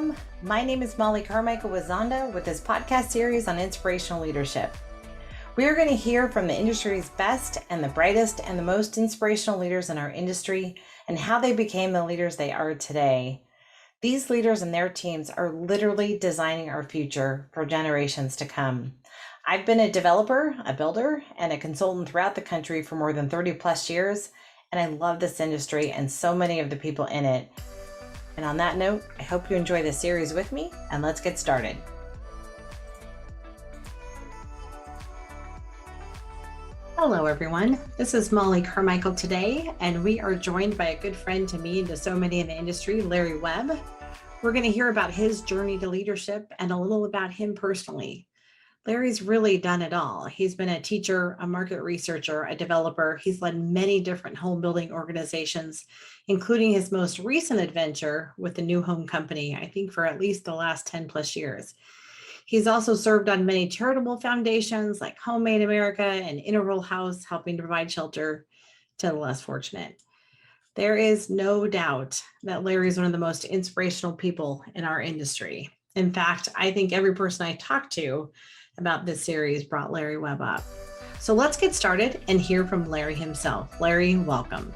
Welcome. My name is Mollie Carmichael with Zonda with this podcast series on inspirational leadership. We are going to hear from the industry's best and the brightest and the most inspirational leaders in our industry and how they became the leaders they are today. These leaders and their teams are literally designing our future for generations to come. I've been a developer, a builder, and a consultant throughout the country for more than 30 plus years, and I love this industry and so many of the people in it. And on that note, I hope you enjoy this series with me, and let's get started. Hello, everyone. This is Mollie Carmichael today, and we are joined by a good friend to me and to so many in the industry, Larry Webb. We're going to hear about his journey to leadership and a little about him personally. Larry's really done it all. He's been a teacher, a market researcher, a developer. He's led many different home building organizations, including his most recent adventure with the new home company, I think for at least the last 10 plus years. He's also served on many charitable foundations like Homemade America and Integral House, helping to provide shelter to the less fortunate. There is no doubt that Larry is one of the most inspirational people in our industry. In fact, I think every person I talk to about this series brought Larry Webb up. So let's get started and hear from Larry himself. Larry, welcome.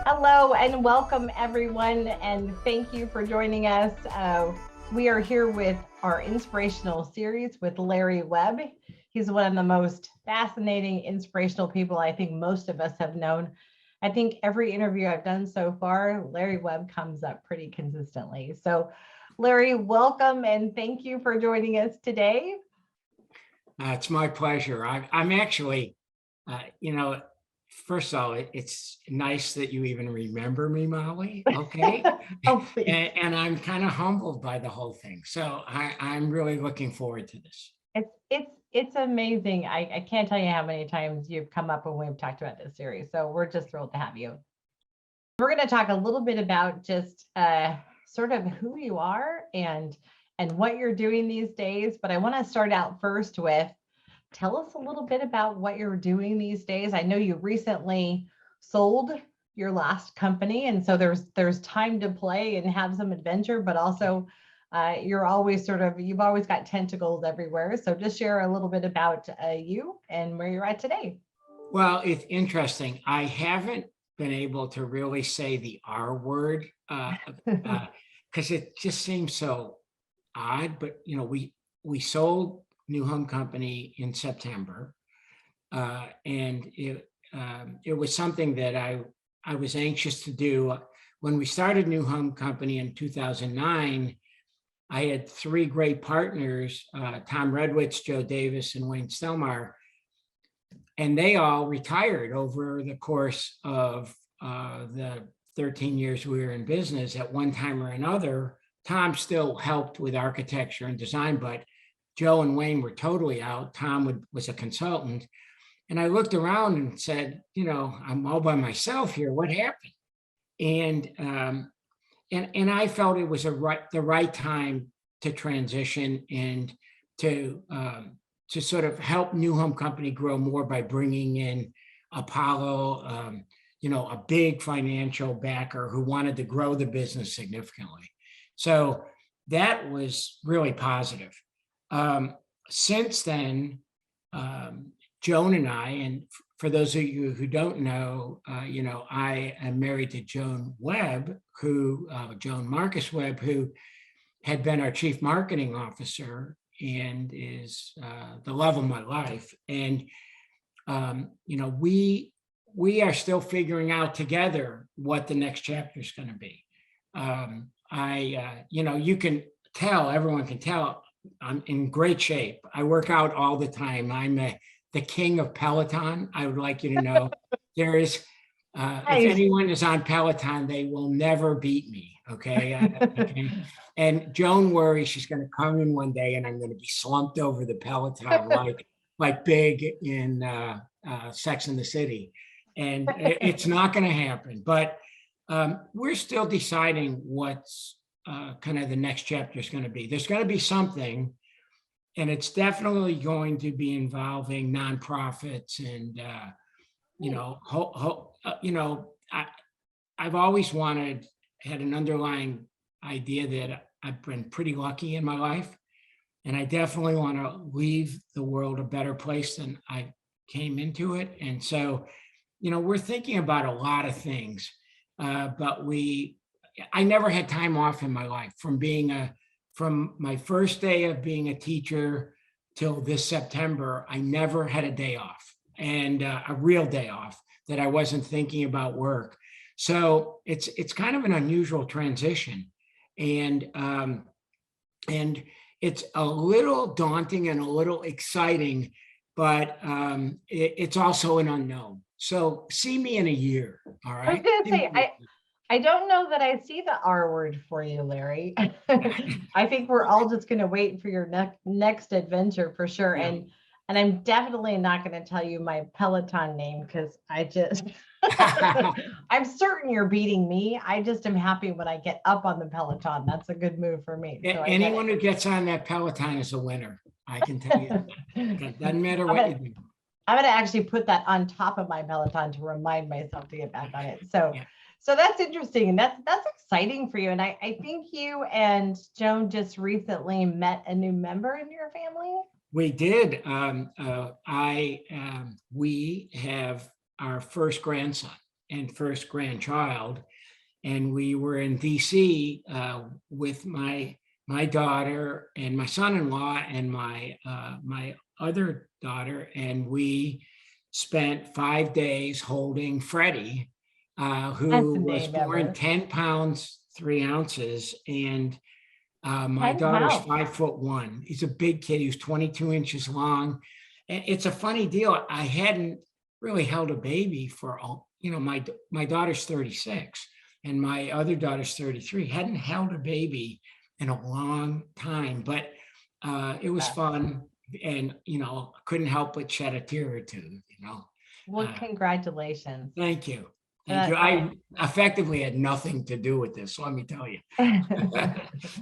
Hello and welcome everyone, and thank you for joining us. We are here with our inspirational series with Larry Webb. He's one of the most fascinating, inspirational people I think most of us have known. I think every interview I've done so far, Larry Webb comes up pretty consistently. So Larry, welcome and thank you for joining us today. It's my pleasure. I'm actually, first of all, it's nice that you even remember me, Mollie, okay? Oh, and I'm kind of humbled by the whole thing. So I'm really looking forward to this. It's amazing. I can't tell you how many times you've come up when we've talked about this series. So we're just thrilled to have you. We're going to talk a little bit about just sort of who you are and what you're doing these days. But I want to start out first with, tell us a little bit about what you're doing these days. I know you recently sold your last company, and so there's time to play and have some adventure, but also you're always you've always got tentacles everywhere. So just share a little bit about you and where you're at today. Well, it's interesting. I haven't been able to really say the R word because it just seems so odd. But we sold New Home Company in September, and it was something that I was anxious to do. When we started New Home Company in 2009. I had three great partners, Tom Redwitz, Joe Davis, and Wayne Stelmar, and they all retired over the course of the 13 years we were in business. At one time or another, Tom still helped with architecture and design, but Joe and Wayne were totally out. Tom was a consultant. And I looked around and said, I'm all by myself here. What happened? And I felt it was the right time to transition and to sort of help New Home Company grow more by bringing in Apollo, a big financial backer who wanted to grow the business significantly. So that was really positive. Since then, Joan and I, and for those of you who don't know, I am married to Joan Webb, Joan Marcus Webb, who had been our chief marketing officer and is the love of my life. And, we are still figuring out together what the next chapter is going to be. You can tell, everyone can tell, I'm in great shape. I work out all the time. I'm the king of Peloton. I would like you to know there is, if anyone is on Peloton, they will never beat me. Okay. And Joan worries she's going to come in one day and I'm going to be slumped over the Peloton like Big in Sex and the City. And it's not going to happen. But we're still deciding what's kind of the next chapter is going to be. There's going to be something, and it's definitely going to be involving nonprofits and I've always had an underlying idea that I've been pretty lucky in my life. And I definitely want to leave the world a better place than I came into it. And so, we're thinking about a lot of things, but I never had time off in my life from my first day of being a teacher till this September. I never had a day off, and a real day off that I wasn't thinking about work. So it's kind of an unusual transition, and it's a little daunting and a little exciting, but it's also an unknown. So see me in a year. All right. I was going to say, I don't know that I see the R word for you, Larry. I think we're all just going to wait for your next adventure for sure. Yeah. And I'm definitely not going to tell you my Peloton name because I'm certain you're beating me. I just am happy when I get up on the Peloton. That's a good move for me. So anyone who gets on that Peloton is a winner. I can tell you that. It doesn't matter what you do. I'm going to actually put that on top of my Peloton to remind myself to get back on it. So, Yeah. So that's interesting. And that's exciting for you. And I think you and Joan just recently met a new member in your family. We did. We have our first grandson and first grandchild, and we were in DC with my daughter and my son-in-law and my other daughter, and we spent 5 days holding Freddie, who was born 10 pounds 3 ounces, and my daughter's 5'1". He's a big kid. He was 22 inches long. And it's a funny deal. I hadn't really held a baby for my daughter's 36 and my other daughter's 33. Hadn't held a baby in a long time, but it was fun, and couldn't help but shed a tear or two. Well, congratulations. Thank you. Thank you. I effectively had nothing to do with this, let me tell you.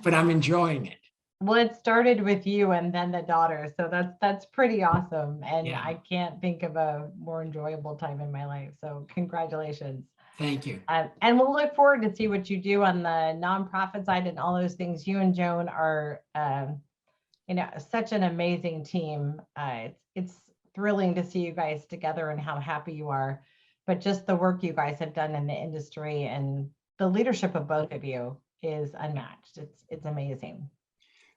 But I'm enjoying it. Well, it started with you and then the daughter. So that's pretty awesome. And yeah. I can't think of a more enjoyable time in my life. So congratulations. Thank you. And we'll look forward to see what you do on the nonprofit side and all those things. You and Joan are, such an amazing team. It's thrilling to see you guys together and how happy you are. But just the work you guys have done in the industry and the leadership of both of you is unmatched. It's amazing.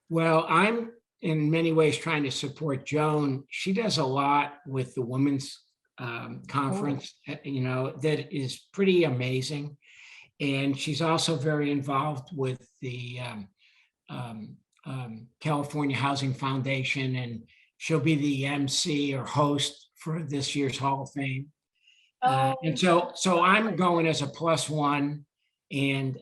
Well, I'm in many ways trying to support Joan. She does a lot with the women's conference, that is pretty amazing. And she's also very involved with the California Housing Foundation, and she'll be the MC or host for this year's Hall of Fame. And so I'm going as a +1, and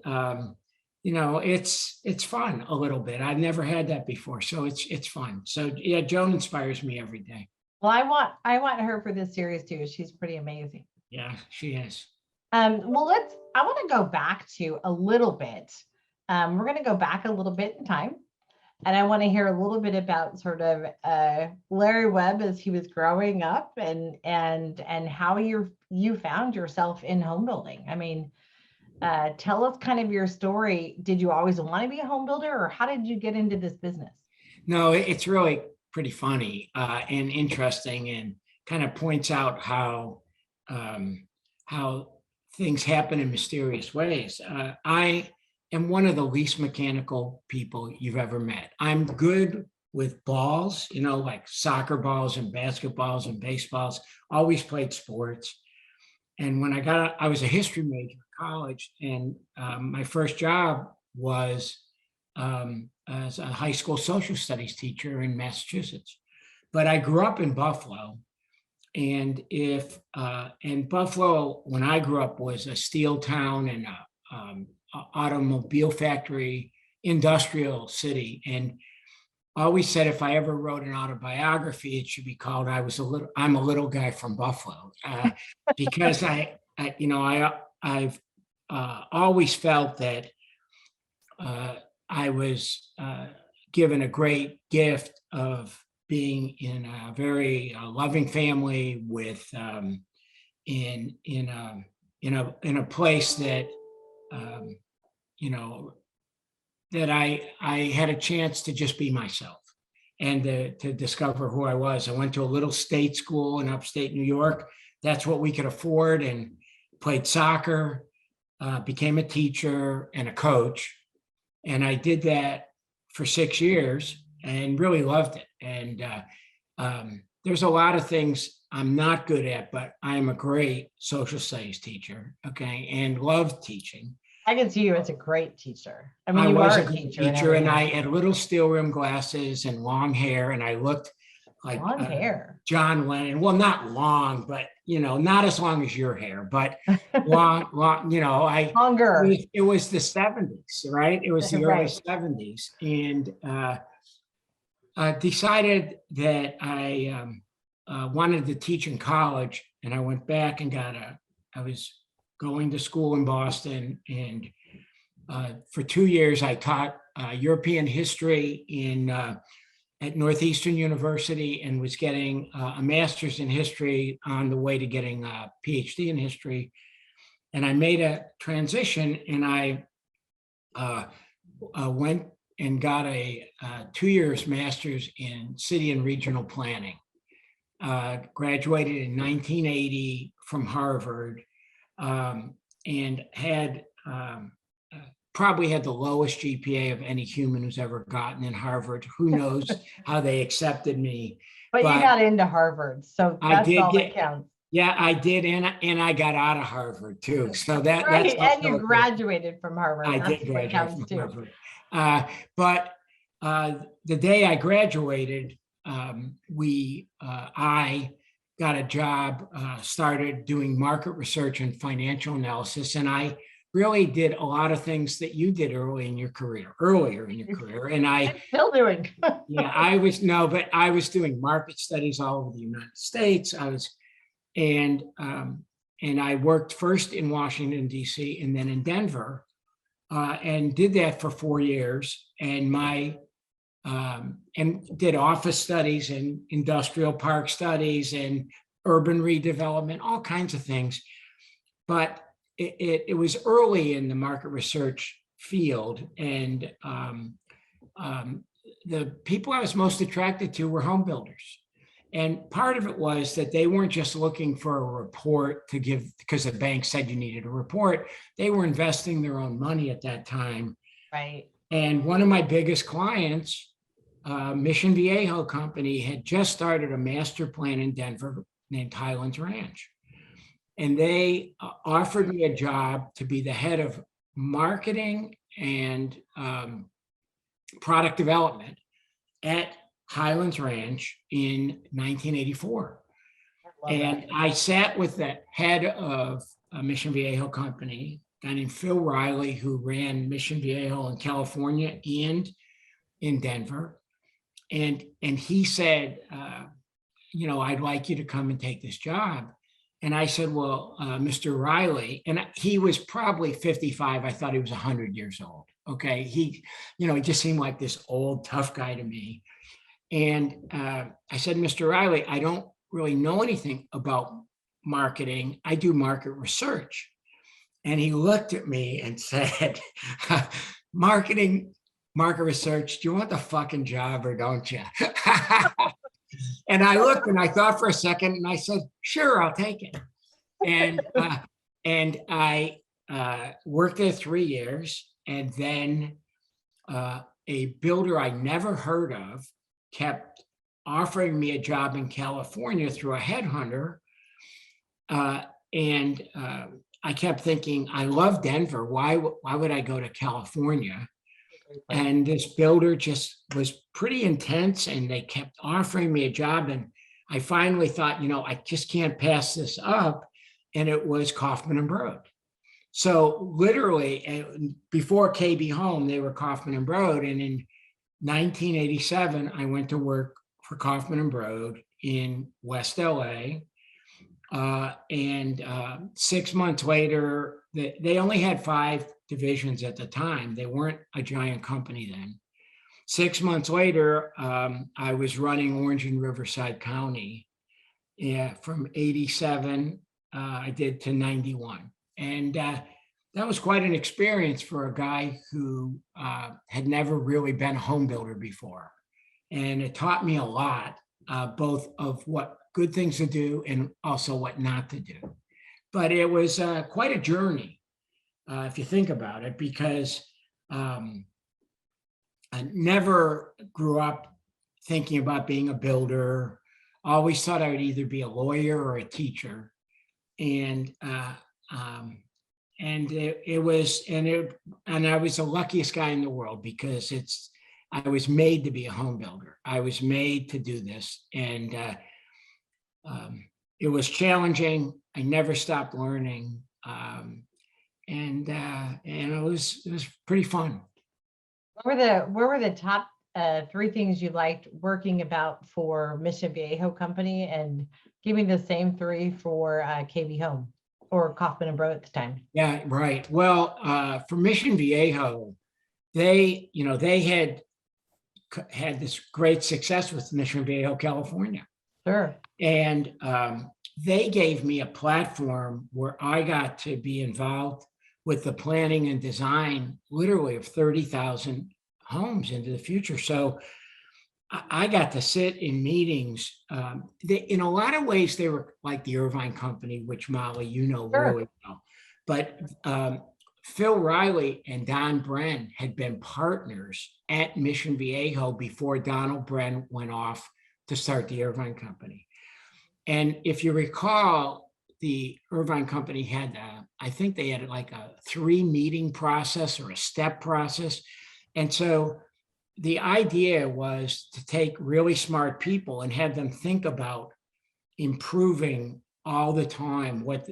it's fun a little bit. I've never had that before, so it's fun. So yeah, Joan inspires me every day. Well, I want her for this series too. She's pretty amazing. Yeah, she is. Well, I want to go back to a little bit. We're going to go back a little bit in time. And I want to hear a little bit about sort of Larry Webb as he was growing up and how you found yourself in home building. I mean, tell us kind of your story. Did you always want to be a home builder, or how did you get into this business? No, it's really pretty funny and interesting, and kind of points out how things happen in mysterious ways. I am one of the least mechanical people you've ever met. I'm good with balls, like soccer balls and basketballs and baseballs, always played sports. And when I was a history major in college, and my first job was as a high school social studies teacher in Massachusetts. But I grew up in Buffalo, and Buffalo, when I grew up, was a steel town and automobile factory, industrial city. And I always said if I ever wrote an autobiography, it should be called I'm a little guy from Buffalo, because I've always felt that I was given a great gift of being in a very loving family with in a place that, you know, that I had a chance to just be myself and to discover who I was. I went to a little state school in upstate New York. That's what we could afford, and played soccer, became a teacher and a coach. And I did that for 6 years and really loved it. And there's a lot of things I'm not good at, but I am a great social studies teacher, okay, and love teaching. I can see you as a great teacher. I mean, I you was are a a good teacher. teacher, and I had little steel rim glasses and long hair, and I looked like Long hair. John Lennon. Well, not long, but not as long as your hair, but long. Longer. It was the 70s, right? It was the early Right. 70s, and decided that I wanted to teach in college, and I went back and I was going to school in Boston, and for 2 years I taught European history at Northeastern University, and was getting a master's in history on the way to getting a PhD in history. And I made a transition, and I went and got a 2 years master's in city and regional planning. Graduated in 1980 from Harvard, and had probably had the lowest GPA of any human who's ever gotten in Harvard. Who knows how they accepted me? But you got into Harvard, so that's all that counts. Yeah, I did, and I got out of Harvard too. So that's right. And you graduated from Harvard. I did graduate from Harvard. But the day I graduated, I got a job, started doing market research and financial analysis, and I really did a lot of things that you did earlier in your career. And I'm still doing. Yeah, I was doing market studies all over the United States. And I worked first in Washington, D.C., and then in Denver, and did that for 4 years. And and did office studies and industrial park studies and urban redevelopment, all kinds of things. But it was early in the market research field, and the people I was most attracted to were home builders. And part of it was that they weren't just looking for a report to give because the bank said you needed a report. They were investing their own money at that time. Right. And one of my biggest clients, Mission Viejo company, had just started a master plan in Denver named Highlands Ranch. And they offered me a job to be the head of marketing and product development at Highlands Ranch in 1984. And I sat with the head of Mission Viejo company, a guy named Phil Riley, who ran Mission Viejo in California and in Denver. And he said, I'd like you to come and take this job. And I said, well, Mr. Riley, and he was probably 55. I thought he was 100 years old. Okay. He just seemed like this old, tough guy to me. And I said, Mr. Riley, I don't really know anything about marketing. I do market research. And he looked at me and said, market research, do you want the fucking job or don't you? And I looked and I thought for a second and I said, sure, I'll take it. And I worked there 3 years. And then a builder I never heard of kept offering me a job in California through a headhunter. And I kept thinking, I love Denver. Why would I go to California? And this builder just was pretty intense, and they kept offering me a job. And I finally thought, I just can't pass this up. And it was Kaufman and Broad. So literally before KB Home, they were Kaufman and Broad. And in 1987, I went to work for Kaufman and Broad in West LA. And 6 months later, they only had 5 divisions at the time. They weren't a giant company then. 6 months later, I was running Orange and Riverside County. Yeah, from 87 I did to 91. And that was quite an experience for a guy who had never really been a home builder before. And it taught me a lot, both of what good things to do and also what not to do. But it was quite a journey, if you think about it, because I never grew up thinking about being a builder. Always thought I would either be a lawyer or a teacher. And I was the luckiest guy in the world, because I was made to be a home builder. I was made to do this. And it was challenging. I never stopped learning. And it was pretty fun. What were the top 3 things you liked working about for Mission Viejo Company, and give me the same 3 for KB Home or Kaufman and Bro at the time? Yeah, right. Well, for Mission Viejo, they had this great success with Mission Viejo, California. Sure. And they gave me a platform where I got to be involved with the planning and design, literally, of 30,000 homes into the future. So I got to sit in meetings. In a lot of ways, they were like the Irvine Company, which, Mollie, Sure. really well. But Phil Riley and Don Bren had been partners at Mission Viejo before Donald Bren went off to start the Irvine Company. And if you recall, the Irvine Company had, I think they had like a 3-meeting process or a step process. And so the idea was to take really smart people and have them think about improving all the time what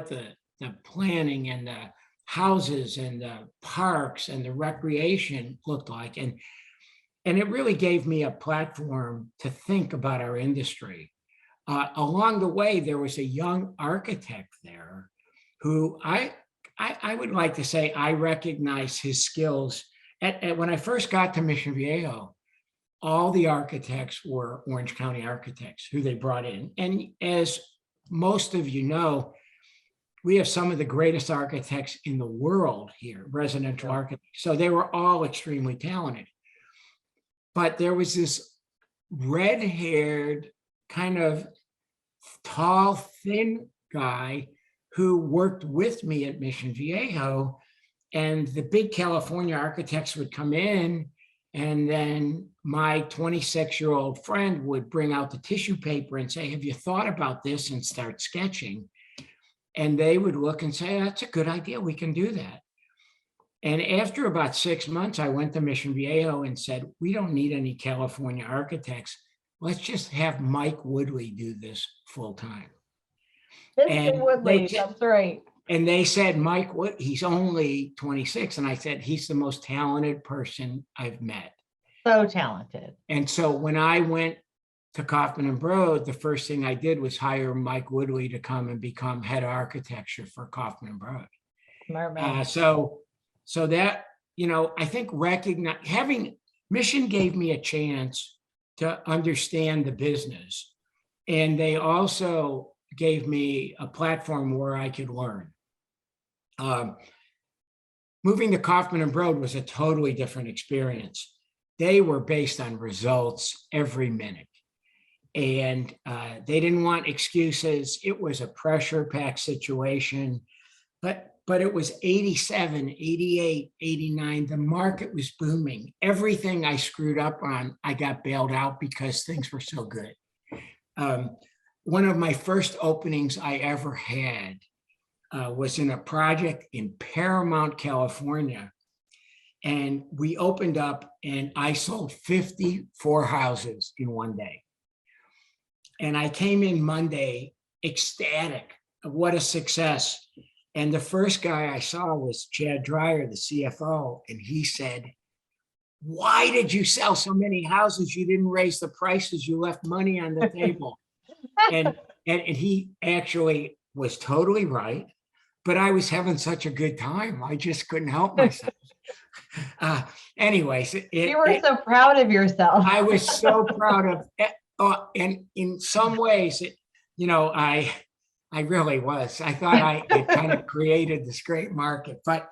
the planning and the houses and the parks and the recreation looked like. And it really gave me a platform to think about our industry. Along the way, there was a young architect there who I would like to say I recognized his skills. When I first got to Mission Viejo, all the architects were Orange County architects who they brought in. And as most of you know, we have some of the greatest architects in the world here, residential architects. So they were all extremely talented. But there was this red-haired, kind of tall, thin guy who worked with me at Mission Viejo, and the big California architects would come in, and then my 26-year-old friend would bring out the tissue paper and say, "Have you thought about this?" and start sketching. And they would look and say, "That's a good idea. We can do that." And after about 6 months, I went to Mission Viejo and said, "We don't need any California architects. Let's just have Mike Woodley do this full time." Mr. Woodley, that's right. And they said, "Mike, he's only 26. And I said, "He's the most talented person I've met." So talented. And so when I went to Kaufman and Bro, the first thing I did was hire Mike Woodley to come and become head of architecture for Kaufman and Bro. Smart man. So that, I think having Mission gave me a chance to understand the business. And they also gave me a platform where I could learn. Moving to Kaufman and Bro was a totally different experience. They were based on results every minute. And they didn't want excuses. It was a pressure-packed situation. But it was 87, 88, 89. The market was booming. Everything I screwed up on, I got bailed out because things were so good. One of my first openings I ever had was in a project in Paramount, California. And we opened up and I sold 54 houses in one day. And I came in Monday ecstatic. What a success. And the first guy I saw was Chad Dreyer, the CFO. And he said, "Why did you sell so many houses? You didn't raise the prices. You left money on the table." and he actually was totally right. But I was having such a good time. I just couldn't help myself. Anyways. You were so proud of yourself. I was so proud of it. And in some ways, I really was. I thought I had kind of created this great market, but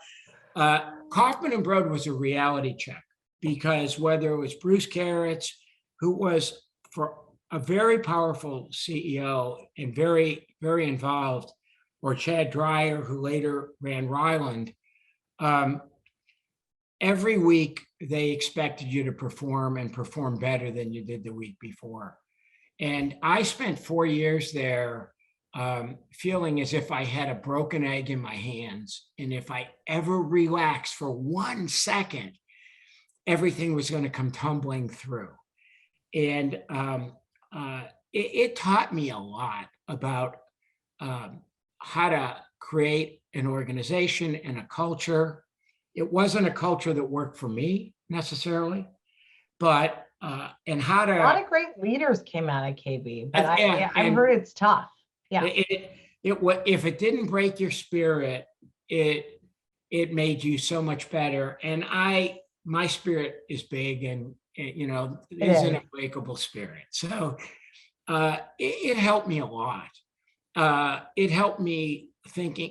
Kaufman and Broad was a reality check, because whether it was Bruce Carrots, who was for a very powerful CEO and very, very involved, or Chad Dreyer, who later ran Ryland, every week they expected you to perform and perform better than you did the week before. And I spent 4 years there feeling as if I had a broken egg in my hands. And if I ever relaxed for 1 second, everything was going to come tumbling through. And it taught me a lot about how to create an organization and a culture. It wasn't a culture that worked for me necessarily, but and how to. A lot of great leaders came out of KB, but I've and heard it's tough. Yeah. If it didn't break your spirit, it made you so much better. And my spirit is big, and you know, it's an unbreakable spirit. So it helped me a lot. It helped me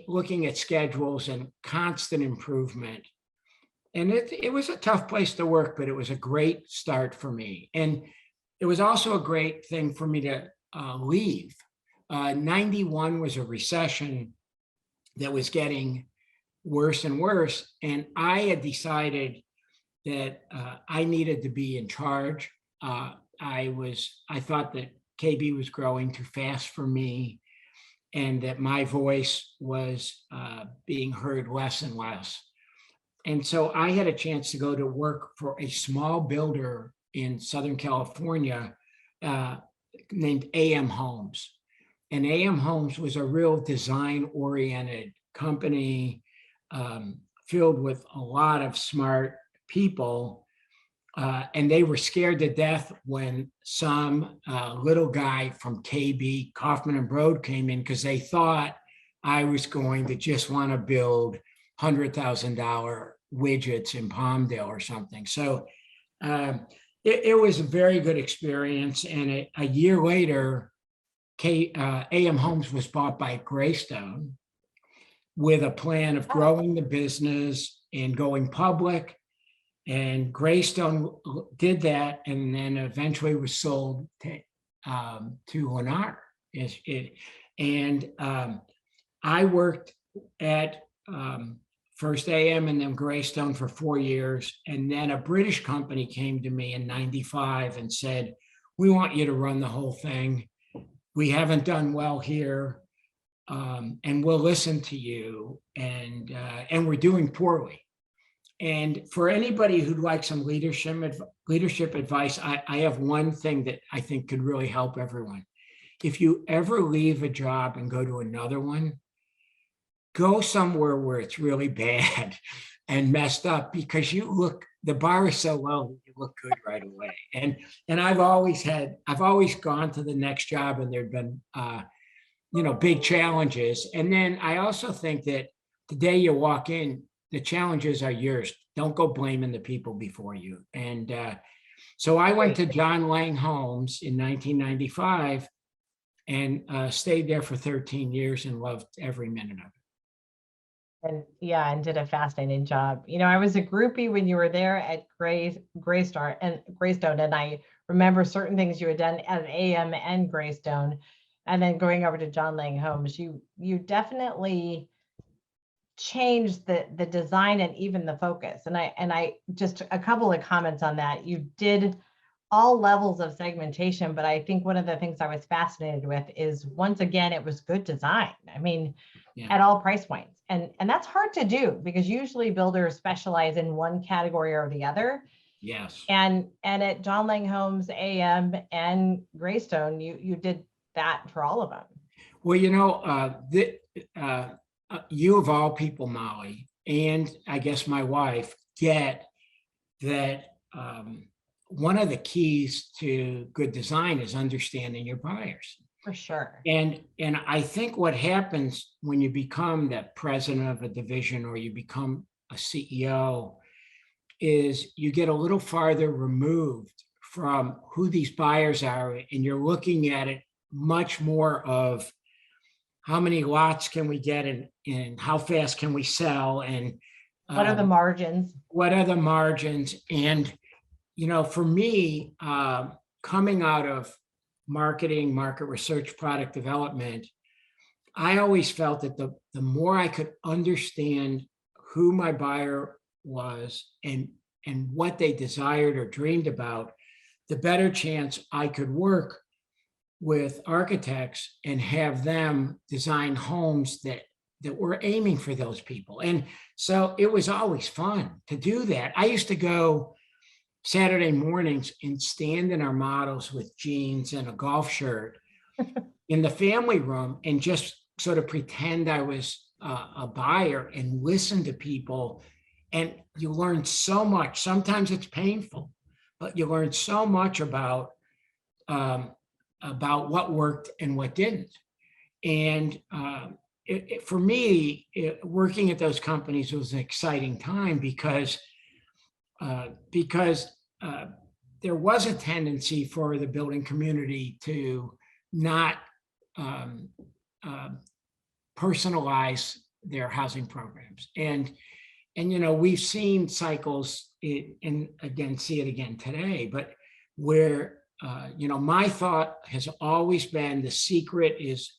looking at schedules and constant improvement. And it was a tough place to work, but it was a great start for me. And it was also a great thing for me to leave. 91 was a recession that was getting worse and worse. And I had decided that I needed to be in charge. I thought that KB was growing too fast for me, and that my voice was being heard less and less. And so I had a chance to go to work for a small builder in Southern California named AM Homes. And AM Homes was a real design-oriented company filled with a lot of smart people. And they were scared to death when some little guy from KB, Kaufman and Broad, came in, because they thought I was going to just want to build $100,000 widgets in Palmdale or something. So it was a very good experience. And a year later, AM Homes was bought by Greystone with a plan of growing the business and going public. And Greystone did that, and then eventually was sold to Lennar. And I worked at first AM and then Greystone for 4 years. And then a British company came to me in 95 and said, "We want you to run the whole thing. We haven't done well here, and we'll listen to you. And we're doing poorly." And for anybody who'd like some leadership advice, I have one thing that I think could really help everyone. If you ever leave a job and go to another one, go somewhere where it's really bad and messed up, because the bar is so low, you look good right away. And I've always gone to the next job, and there'd been big challenges. And then I also think that the day you walk in, the challenges are yours. Don't go blaming the people before you. And so I went to John Lang Homes in 1995 and stayed there for 13 years and loved every minute of it. And did a fascinating job. You know, I was a groupie when you were there at Greystone, and I remember certain things you had done at AM and Greystone, and then going over to John Lang Homes. You definitely changed the design and even the focus. And I just a couple of comments on that. You did all levels of segmentation, but I think one of the things I was fascinated with is, once again, it was good design. I mean, at all price points. And that's hard to do, because usually builders specialize in one category or the other. Yes. And at John Lang Homes, AM, and Greystone, you did that for all of them. Well, you of all people, Molly, and I guess my wife, get that one of the keys to good design is understanding your buyers. For sure. And I think what happens when you become the president of a division, or you become a CEO, is you get a little farther removed from who these buyers are, and you're looking at it much more of how many lots can we get and how fast can we sell, and What are the margins? what are the margins? And, for me, coming out of marketing, market research, product development, I always felt that the more I could understand who my buyer was and what they desired or dreamed about, the better chance I could work with architects and have them design homes that were aiming for those people. And so it was always fun to do that. I used to go Saturday mornings and stand in our models with jeans and a golf shirt in the family room and just sort of pretend I was a buyer and listen to people. And you learn so much. Sometimes it's painful, but you learn so much about what worked and what didn't. And for me, working at those companies was an exciting time because there was a tendency for the building community to not personalize their housing programs. And we've seen cycles and again, see it again today, but where, my thought has always been the secret is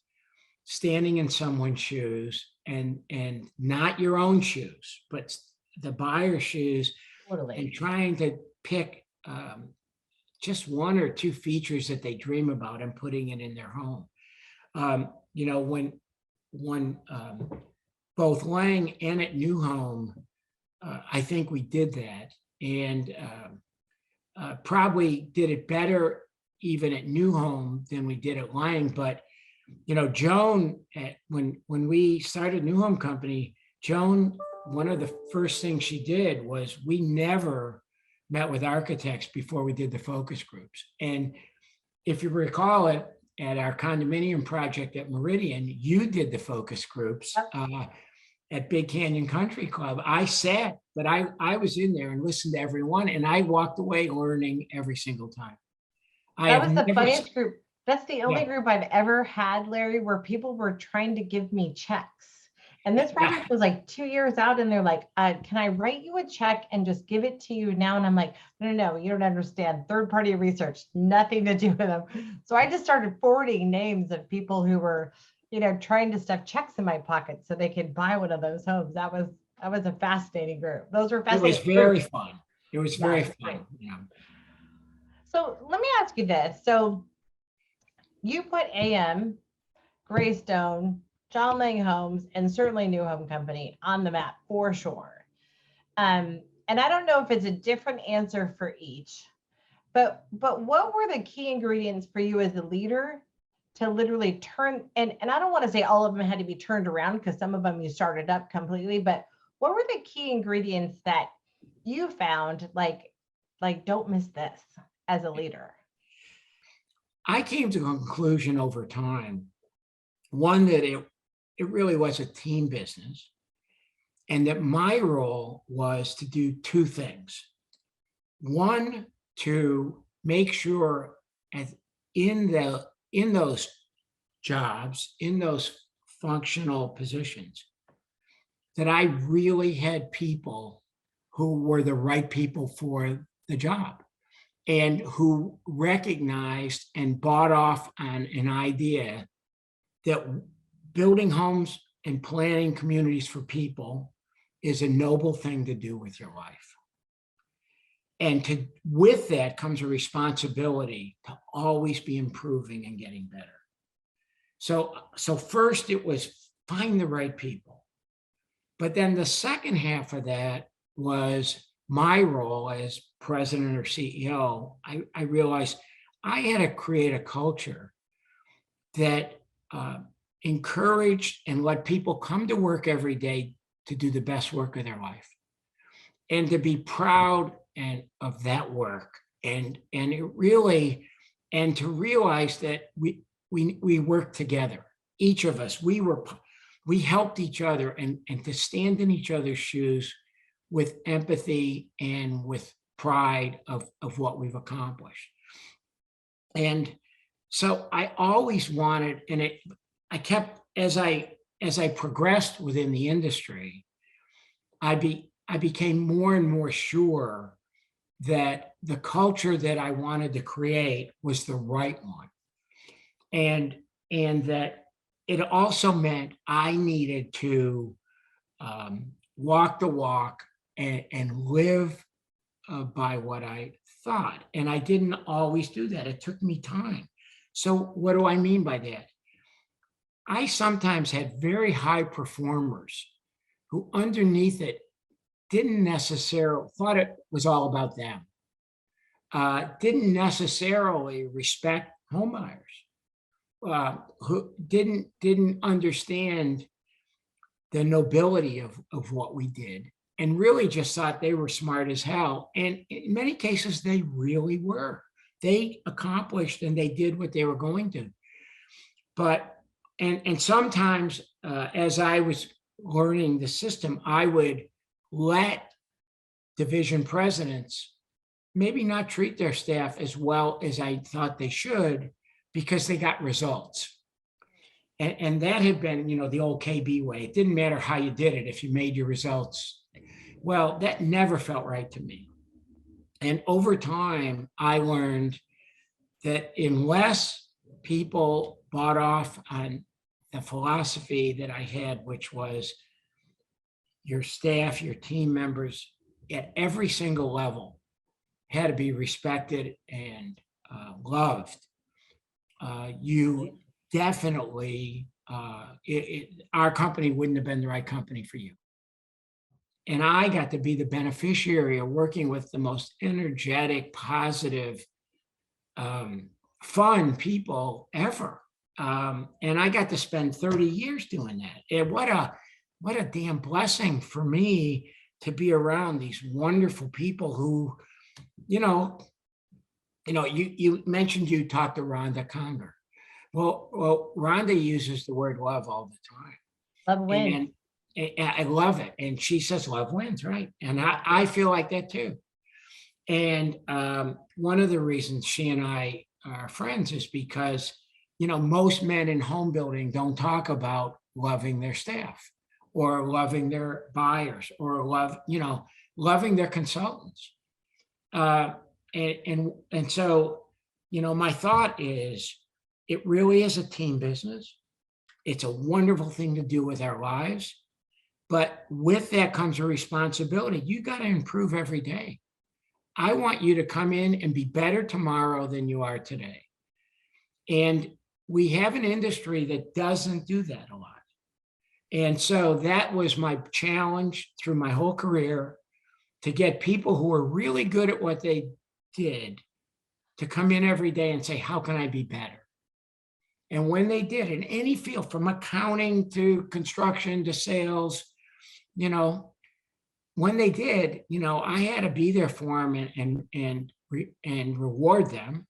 standing in someone's shoes and not your own shoes, but the buyer's shoes. Totally. And trying to pick just one or two features that they dream about and putting it in their home. When both Lang and at New Home, I think we did that, and probably did it better even at New Home than we did at Lang. But Joan, when we started New Home Company, Joan, one of the first things she did was we never met with architects before we did the focus groups. And if you recall it, at our condominium project at Meridian, you did the focus groups at Big Canyon Country Club. I sat, but I was in there and listened to everyone, and I walked away learning every single time. That was the funniest group. That's the only group I've ever had, Larry, where people were trying to give me checks. And this project was like 2 years out, and they're like, can I write you a check and just give it to you now? And I'm like, no, you don't understand. Third-party research, nothing to do with them. So I just started forwarding names of people who were, trying to stuff checks in my pocket so they could buy one of those homes. That was a fascinating group. Those were fascinating. It was very fun. It was very fun. Yeah. So let me ask you this. So you put AM, Greystone, John Lang Homes, and certainly New Home Company on the map for sure. And I don't know if it's a different answer for each, but what were the key ingredients for you as a leader to literally turn, and I don't want to say all of them had to be turned around because some of them you started up completely, but what were the key ingredients that you found like don't miss this as a leader? I came to a conclusion over time, one, that it really was a team business, and that my role was to do two things. One, to make sure in those jobs, in those functional positions, that I really had people who were the right people for the job and who recognized and bought off on an idea that building homes and planning communities for people is a noble thing to do with your life. And with that comes a responsibility to always be improving and getting better. So first it was find the right people. But then the second half of that was my role as president or CEO. I realized I had to create a culture that encouraged and let people come to work every day to do the best work of their life and to be proud of that work and to realize that we work together. Each of us, we helped each other and to stand in each other's shoes with empathy and with pride of what we've accomplished. And so I always wanted, I kept as I progressed within the industry, I became more and more sure that the culture that I wanted to create was the right one. And that it also meant I needed to walk the walk and live by what I thought. And I didn't always do that. It took me time. So what do I mean by that? I sometimes had very high performers who underneath it didn't necessarily thought it was all about them. Didn't necessarily respect homebuyers. Who didn't understand the nobility of what we did, and really just thought they were smart as hell. And in many cases, they really were. They accomplished and they did what they were going to. But and sometimes, as I was learning the system, I would let division presidents maybe not treat their staff as well as I thought they should, because they got results. And that had been, the old KB way. It didn't matter how you did it if you made your results. Well, that never felt right to me. And over time, I learned that unless people bought off on the philosophy that I had, which was your staff, your team members at every single level had to be respected and loved, you definitely, our company wouldn't have been the right company for you. And I got to be the beneficiary of working with the most energetic, positive, fun people ever. And I got to spend 30 years doing that. And what a damn blessing for me to be around these wonderful people who, you mentioned you talked to Rhonda Conger. Well, Rhonda uses the word love all the time. Love wins. And I love it. And she says love wins, right? And I feel like that too. And one of the reasons she and I are friends is because, most men in home building don't talk about loving their staff or loving their buyers or loving their consultants. And so, my thought is it really is a team business. It's a wonderful thing to do with our lives. But with that comes a responsibility. You got to improve every day. I want you to come in and be better tomorrow than you are today. And we have an industry that doesn't do that a lot. And so that was my challenge through my whole career, to get people who are really good at what they did to come in every day and say, how can I be better? And when they did, in any field, from accounting to construction to sales, when they did, I had to be there for them and reward them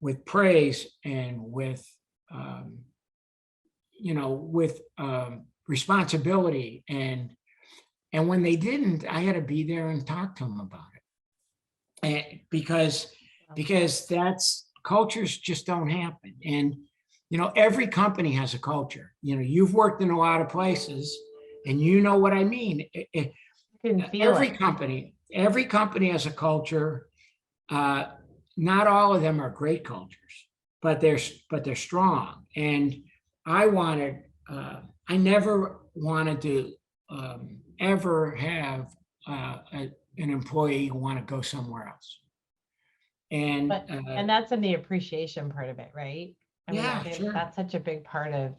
with praise and with responsibility. And when they didn't, I had to be there and talk to them about it. And because that's, cultures just don't happen. And every company has a culture. You've worked in a lot of places, and you know what I mean. Every company has a culture. Not all of them are great cultures, but they're strong. And I never wanted to ever have an employee want to go somewhere else. And that's in the appreciation part of it, right? Sure. That's such a big part of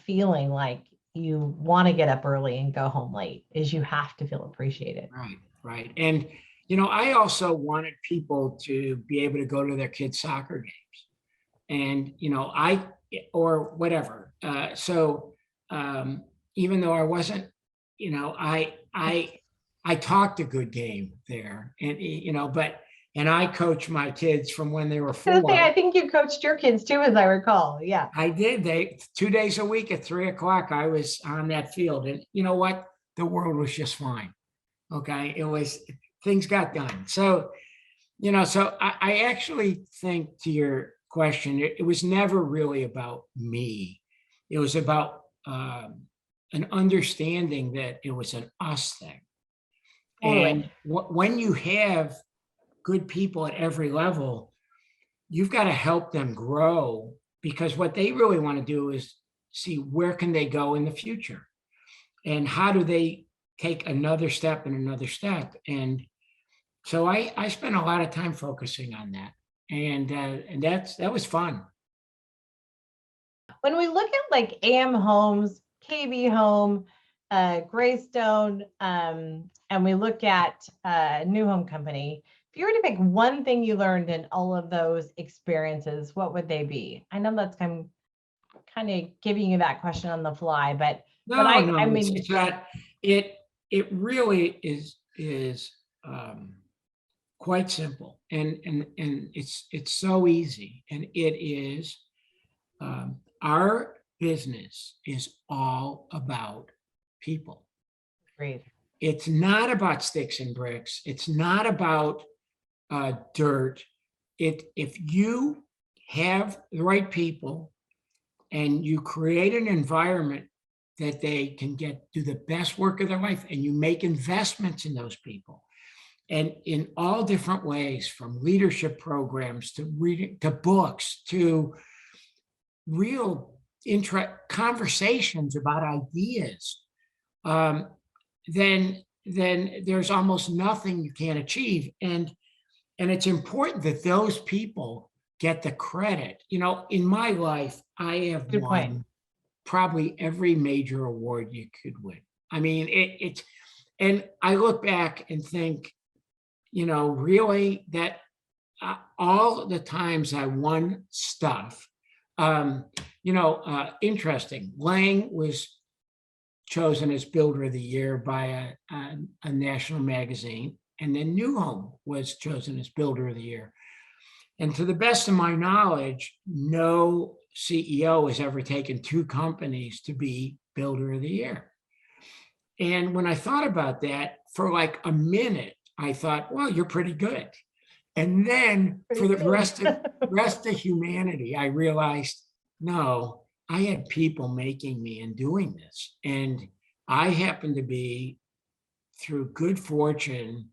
feeling like you want to get up early and go home late, is you have to feel appreciated. Right. And, I also wanted people to be able to go to their kids' soccer games and, or whatever. So even though I wasn't, I talked a good game there, and, and I coached my kids from when they were 4. I think you coached your kids too, as I recall. Yeah, I did. 2 days a week at 3:00, I was on that field, and you know what? The world was just fine. Okay, things got done. So, so I actually think, to your question, it was never really about me. It was about an understanding that it was an us thing. Totally. And when you have good people at every level, you've got to help them grow, because what they really want to do is see where can they go in the future and how do they take another step and another step. And so I spent a lot of time focusing on that, and that was fun. When we look at like AM Homes, KB Home, Greystone, and we look at New Home Company, if you were to pick one thing you learned in all of those experiences, what would they be? I know that's kind of giving you that question on the fly, but I mean, it's not. It really is quite simple, and it's so easy, and it is. Our business is all about people. great. It's not about sticks and bricks. It's not about dirt. If you have the right people and you create an environment that they can do the best work of their life, and you make investments in those people, and in all different ways, from leadership programs to reading, to books, to real conversations about ideas, then there's almost nothing you can't achieve. And it's important that those people get the credit. In my life, I have Good won point. probably every major award you could win. I mean, it's, and I look back and think, really that all the times I won stuff, interesting. Lang was chosen as Builder of the Year by a national magazine, and then New Home was chosen as Builder of the Year. And to the best of my knowledge, no CEO has ever taken two companies to be Builder of the Year. And when I thought about that for like a minute, I thought, well, you're pretty good. And then for the rest of humanity, I realized, no, I had people making me and doing this. And I happen to be, through good fortune,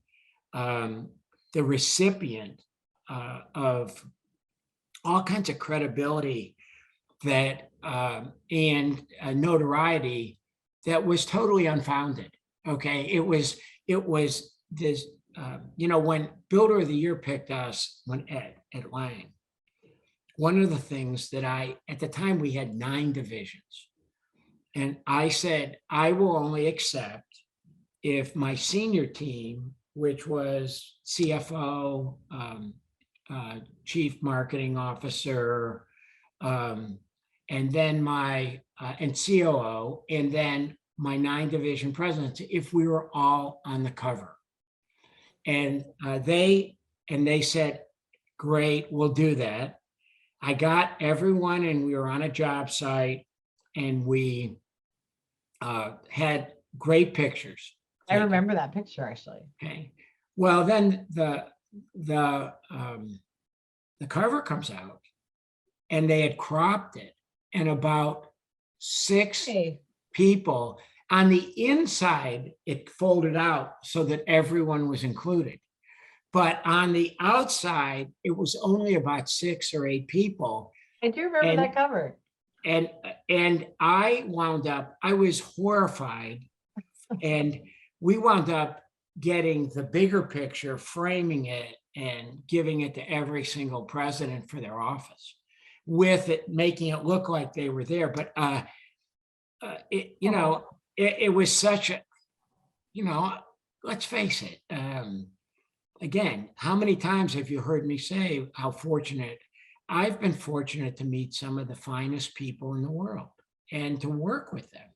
the recipient of all kinds of credibility that and notoriety that was totally unfounded. Okay, it was this. When Builder of the Year picked us, at Lang, one of the things that at the time we had 9 divisions, and I said, I will only accept if my senior team, which was CFO, chief marketing officer, and then and COO, and then my 9 division presidents, if we were all on the cover. And they said, great, we'll do that. I got everyone, and we were on a job site, and we had great pictures. I remember that picture, actually. Okay. Well, then the cover comes out, and they had cropped it, and about 6 people on the inside, it folded out so that everyone was included. But on the outside, it was only about 6 or 8 people. I do remember that cover. And I was horrified. And we wound up getting the bigger picture, framing it, and giving it to every single president for their office, with it making it look like they were there. But it was such a, let's face it. Again, how many times have you heard me say how fortunate I've been fortunate to meet some of the finest people in the world and to work with them.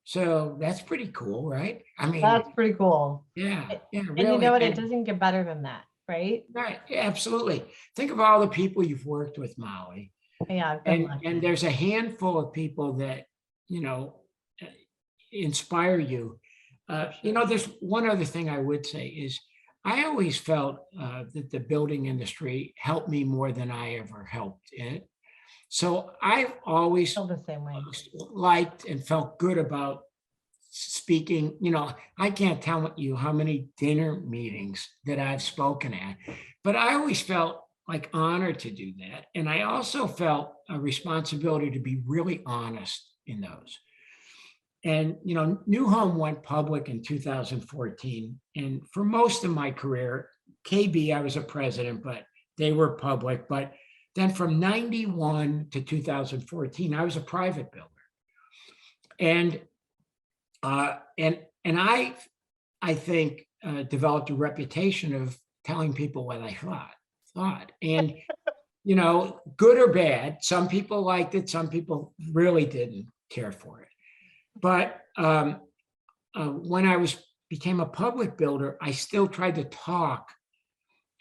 So that's pretty cool, right? I mean, that's pretty cool. Yeah. And really. You know what? It doesn't get better than that, right? Right. Yeah, absolutely. Think of all the people you've worked with, Mollie. Yeah. And there's a handful of people that, inspire you. There's one other thing I would say is I always felt that the building industry helped me more than I ever helped it. So I've always Feel the same way. liked and felt good about speaking. I can't tell you how many dinner meetings that I've spoken at, but I always felt like honored to do that. And I also felt a responsibility to be really honest in those. And, New Home went public in 2014. And for most of my career, KB, I was a president, but they were public. But then from 91 to 2014, I was a private builder. And I think developed a reputation of telling people what I thought. And, good or bad, some people liked it, some people really didn't care for it. But when I became a public builder, I still tried to talk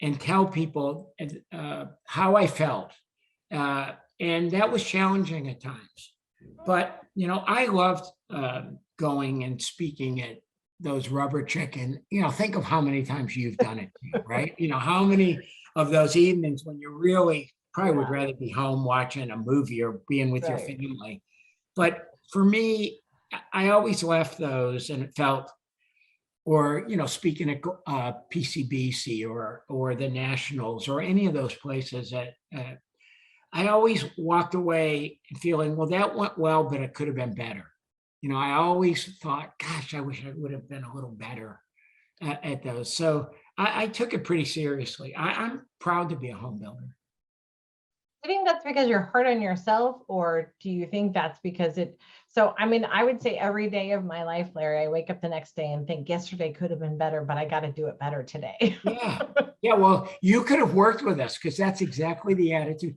and tell people how I felt. And that was challenging at times. But, I loved going and speaking at those rubber chicken. Think of how many times you've done it, right? How many of those evenings when you really probably would rather be home watching a movie or being with your family. But for me, I always left those and it felt, or, speaking at PCBC or the Nationals or any of those places that I always walked away feeling, well, that went well, but it could have been better. I always thought, gosh, I wish I would have been a little better at those. So I took it pretty seriously. I'm proud to be a home builder. Do you think that's because you're hard on yourself, or do you think that's because I would say every day of my life, Larry, I wake up the next day and think yesterday could have been better, but I got to do it better today. Yeah. Well, you could have worked with us because that's exactly the attitude.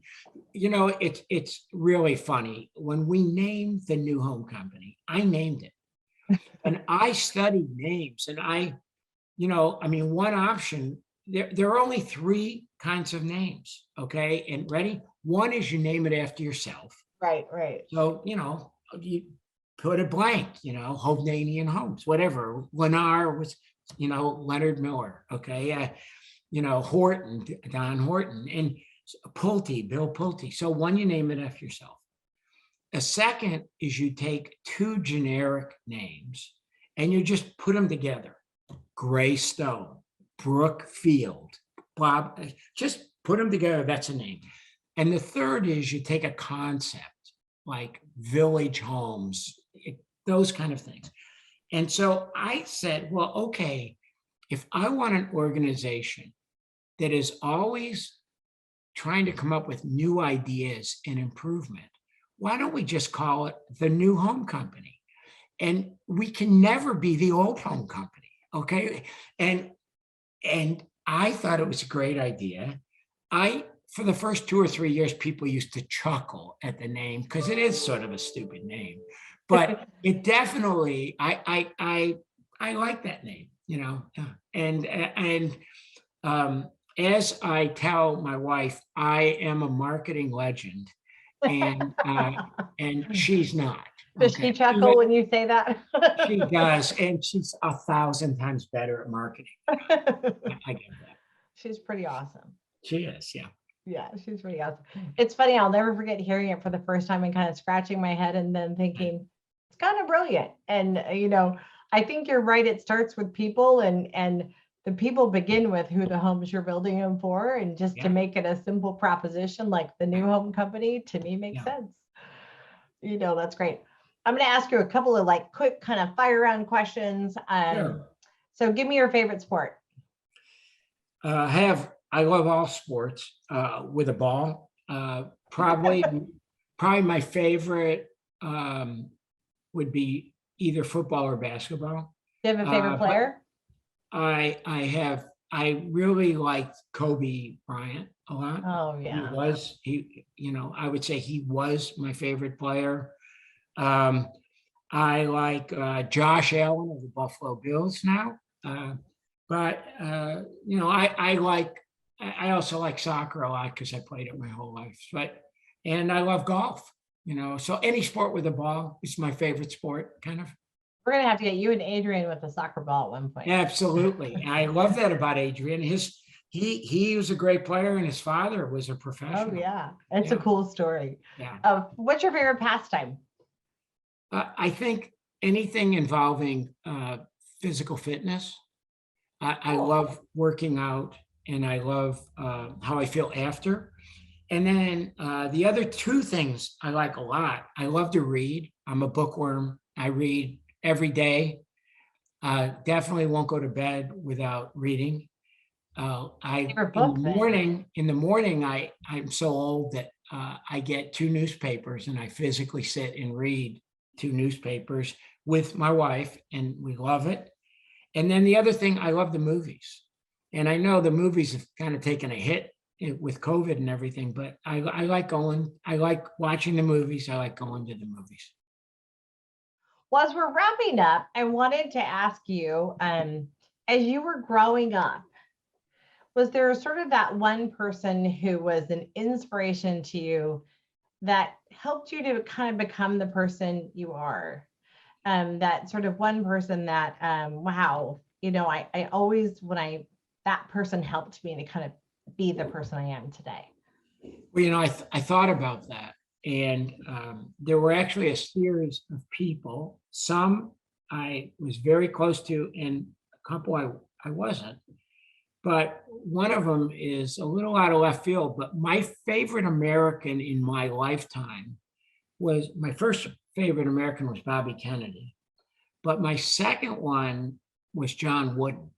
It's really funny. When we named the New Home Company, I named it. And I studied names and one option, there are only three kinds of names. Okay. And ready? One is you name it after yourself. Right. So, you put a blank, Hovnanian Homes, whatever. Lennar was, Leonard Miller. Okay. Horton, Don Horton, and Pulte, Bill Pulte. So one, you name it after yourself. A second is you take two generic names and you just put them together. Greystone, Brookfield, Bob, just put them together. That's a name. And the third is you take a concept like Village Homes, those kind of things. And so I said, well, okay, if I want an organization that is always trying to come up with new ideas and improvement, why don't we just call it the New Home Company? And we can never be the old home company. Okay. And I thought it was a great idea. For the first 2 or 3 years, people used to chuckle at the name because it is sort of a stupid name, but it definitely, I like that name, and as I tell my wife, I am a marketing legend and she's not. Does she chuckle when you say that? She does, and she's 1,000 times better at marketing. I get that. She's pretty awesome. She is, yeah. Yeah, she's pretty awesome. It's funny, I'll never forget hearing it for the first time and kind of scratching my head and then thinking, it's kind of brilliant. And, I think you're right. It starts with people and the people begin with who the homes you're building them for. And just to make it a simple proposition like the New Home Company, to me, makes sense. That's great. I'm going to ask you a couple of quick kind of fire round questions. Sure. So give me your favorite sport. I love all sports with a ball. Probably my favorite would be either football or basketball. Do you have a favorite player? I really liked Kobe Bryant a lot. Oh yeah. I would say he was my favorite player. I like Josh Allen of the Buffalo Bills now. But I also like soccer a lot because I played it my whole life. And I love golf. So any sport with a ball is my favorite sport, kind of. We're gonna have to get you and Adrian with a soccer ball at one point. Absolutely. I love that about Adrian. he was a great player, and his father was a Oh professional. yeah, it's a Yeah. cool story. Yeah. What's your favorite pastime? I think anything involving physical fitness. I Cool. love working out, and I love how I feel after. And then the other two things I like a lot. I love to read. I'm a bookworm. I read every day. Definitely won't go to bed without reading. I Favorite book then? in the morning, I'm so old that I get two newspapers and I physically sit and read two newspapers with my wife, and we love it. And then the other thing, I love the movies. And I know the movies have kind of taken a hit with COVID and everything, but I like going, I like watching the movies. I like going to the movies. Well, as we're wrapping up, I wanted to ask you, as you were growing up, was there sort of that one person who was an inspiration to you that helped you to kind of become the person you are? That sort of one person that, wow, I always, that person helped me to kind of be the person I am today. Well, I thought about that, and there were actually a series of people. Some I was very close to, and a couple I wasn't. But one of them is a little out of left field. But my favorite American in my lifetime was my first favorite American was Bobby Kennedy, but my second one was John Wooden.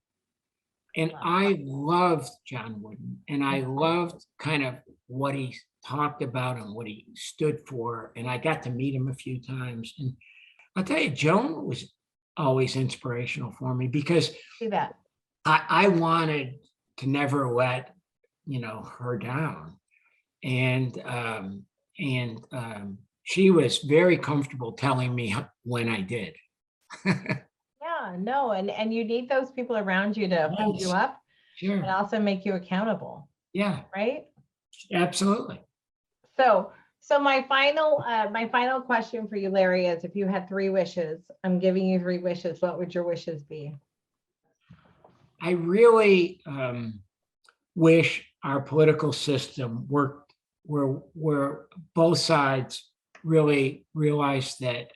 And Wow. I loved John Wooden, and I loved kind of what he talked about and what he stood for. And I got to meet him a few times. And I'll tell you, Joan was always inspirational for me because See that. I wanted to never let, her down. And she was very comfortable telling me when I did. Yeah, no, and you need those people around you to hold you Yes, up and sure. also make you accountable, Yeah, right? absolutely. So my final question for you, Larry, is if you had three wishes, I'm giving you three wishes. What would your wishes be? I really wish our political system worked where both sides really realized that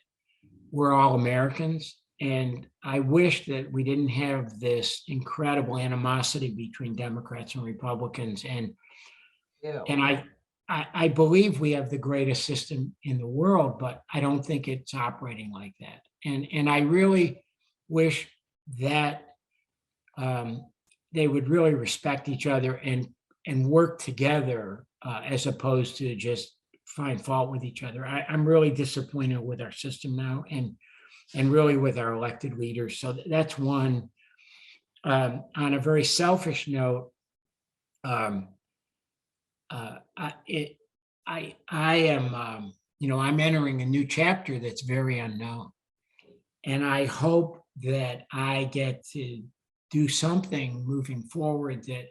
we're all Americans. And I wish that we didn't have this incredible animosity between Democrats and Republicans. And Ew. I believe we have the greatest system in the world, but I don't think it's operating like that. And I really wish that they would really respect each other and work together as opposed to just find fault with each other. I'm really disappointed with our system now, and really with our elected leaders. So that's one. On a very selfish note, um, I am, I'm entering a new chapter that's very unknown, and I hope that I get to do something moving forward that,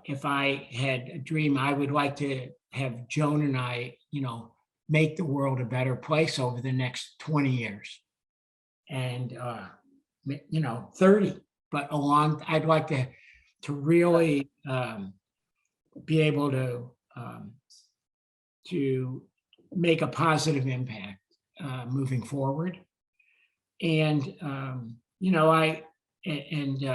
if I had a dream, I would like to have Joan and I, make the world a better place over the next 20 years, and 30, but I'd like to really be able to make a positive impact moving forward. And I and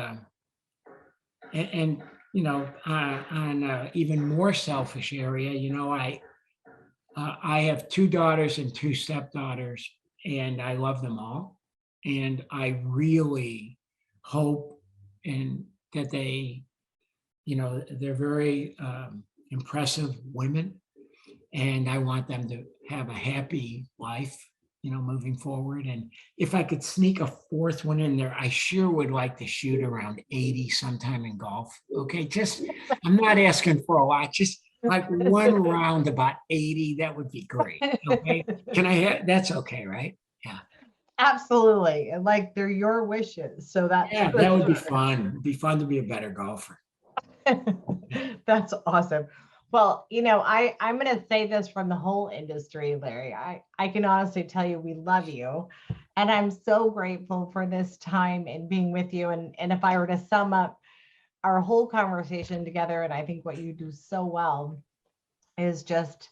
on even more selfish area, I have two daughters and two stepdaughters, and I love them all. And I really hope and that they're very impressive women, and I want them to have a happy life, moving forward. And if I could sneak a fourth one in there, I sure would like to shoot around 80 sometime in golf. Okay, I'm not asking for a lot, just like one round about 80, that would be great. Okay, that's okay, right? Yeah. Absolutely. And like they're your wishes. So that's Yeah, that would be fun. It'd be fun to be a better golfer. That's awesome. Well, I'm going to say this from the whole industry, Larry. I can honestly tell you we love you. And I'm so grateful for this time and being with you. And if I were to sum up our whole conversation together, and I think what you do so well is just,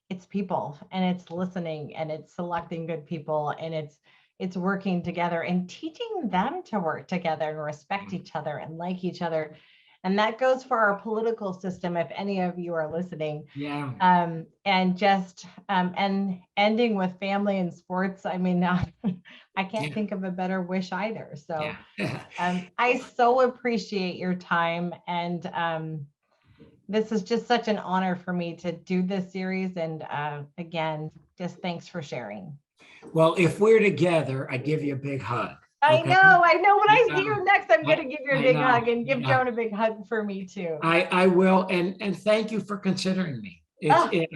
it's people, and it's listening, and it's selecting good people, and it's working together and teaching them to work together and respect each other and like each other. And that goes for our political system, if any of you are listening. Yeah. And just and ending with family and sports. I mean, I can't think of a better wish either. So I so appreciate your time. And this is just such an honor for me to do this series. And again, just thanks for sharing. Well, if we're together, I give you a big hug. I Okay? know. When I see you next, I'm going to give you a I big know, hug, and I give know. Joan a big hug for me too. I will, and thank you for considering me.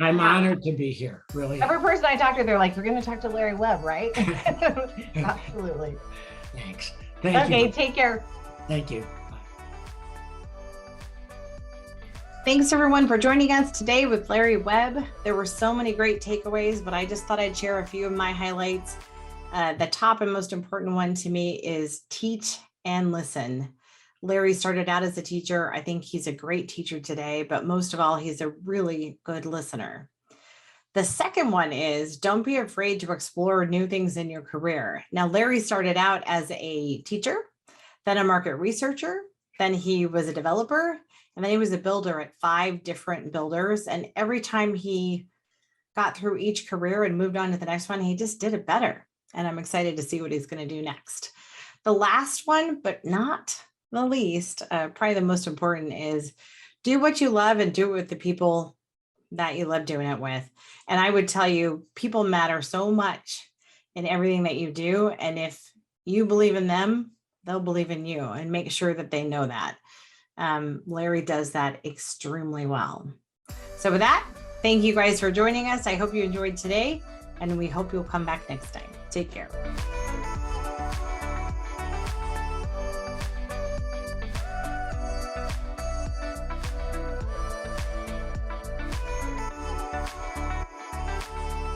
I'm honored to be here, really. Every person I talk to, they're like, "You're going to talk to Larry Webb, right?" Absolutely. Thanks. Thank you. Okay, take care. Thank you. Thanks everyone for joining us today with Larry Webb. There were so many great takeaways, but I just thought I'd share a few of my highlights. The top and most important one to me is teach and listen. Larry started out as a teacher. I think he's a great teacher today, but most of all, he's a really good listener. The second one is don't be afraid to explore new things in your career. Now, Larry started out as a teacher, then a market researcher, then he was a developer, and then he was a builder at 5 different builders. And every time he got through each career and moved on to the next one, he just did it better. And I'm excited to see what he's going to do next. The last one, but not the least, probably the most important, is do what you love and do it with the people that you love doing it with. And I would tell you, people matter so much in everything that you do. And if you believe in them, they'll believe in you, and make sure that they know that. Larry does that extremely well. So with that, thank you guys for joining us. I hope you enjoyed today, and we hope you'll come back next time. Take care.